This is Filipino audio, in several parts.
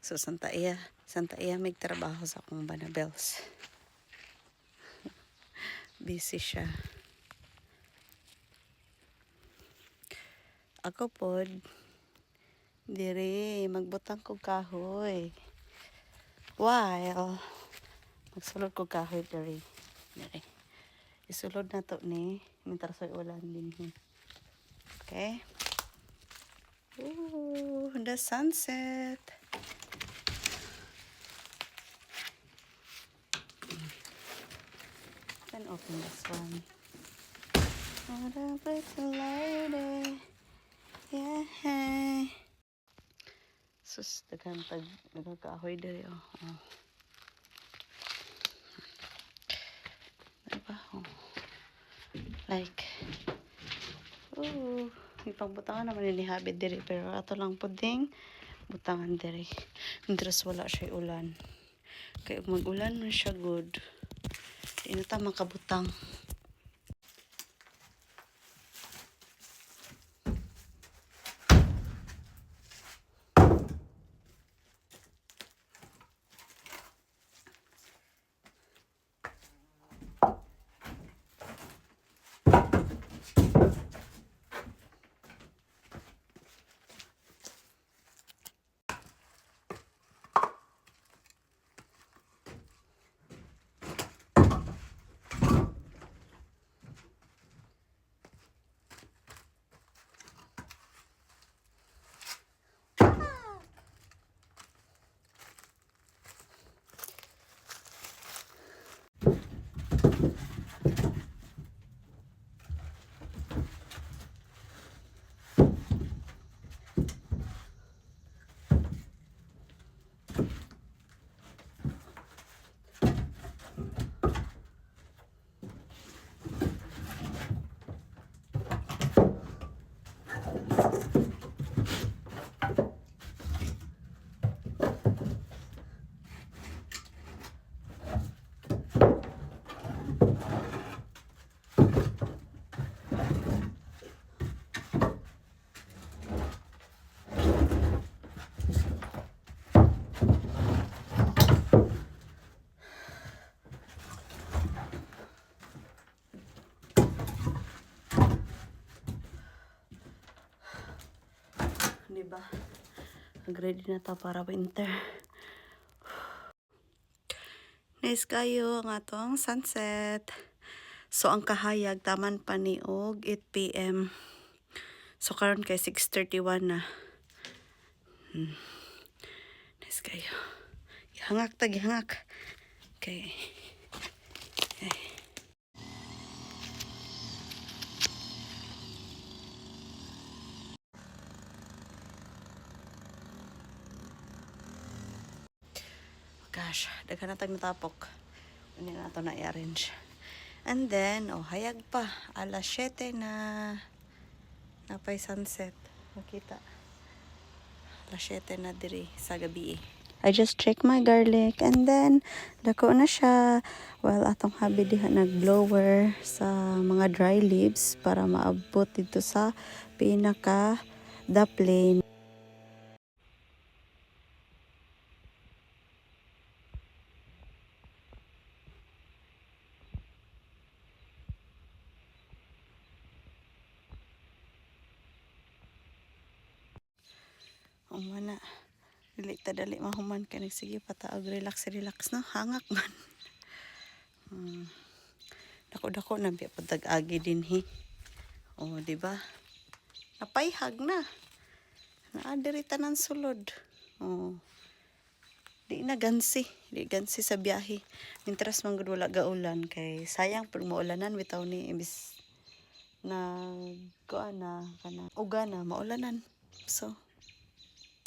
So Santa Iya may trabaho sa akong Banabels. Busy siya. Ako pod diri magbutang kog kahoy. While magsulod kog kahoy diri. Isulod na to ni mintar sa ulan din. Okay? Ooh, the sunset. Can open this one. What a pretty lady. Yeah. Sus, daghan pag nagkakahoy diri oh. Diba? Oh. Like, ipangbutangan naman ni habit diri pero ato lang puding butangan diri. Interest wala siya ulan. Kaya mag-ulan man siya good. Di na ta makabutang. Diba? Nag-ready na ta para winter. Nice kayo ang atong sunset. So ang kahayag taman pa ni og 8 PM. So karon kay 6:31 na. Nice kayo. Gihangak ta gihangak. Okay. Gosh, daghan na tag natapok. Ano na ito na i-arrange. And then, hayag pa. Alas 7 na. Napay sunset. Makita. Alas 7 na diri sa gabi. I just check my garlic and then dako na siya. Well, atong habi diha nag-blower sa mga dry leaves para maabot dito sa pinaka daplin. Umana. Dili ta dali mahuman kay sige pataog relax no hangak man. Dako-dako na biya pag-agi din hi. Oh, di ba? Napayhag na. Naadiri tanan sulod. Oh. Di gansi sa biyahe. Mintras man gud wala gaulan kay sayang pag maulanan bitaw ni imbis na kuan na kana uga na maulanan. So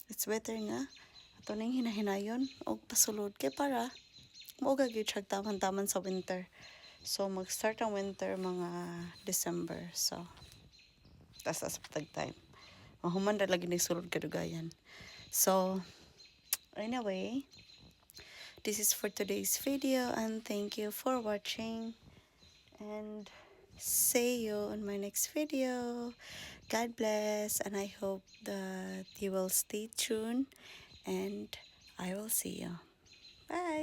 it's better nga ato ning hinahinayon og pasulod kay para mauga gyud siya taman-taman sa winter. So mag-start ang winter mga December. So tas patag time. Mahuman ra lagi nagsulod kadugayan. So anyway, this is for today's video and thank you for watching and see you on my next video. God bless and I hope that you will stay tuned and I will see you. Bye.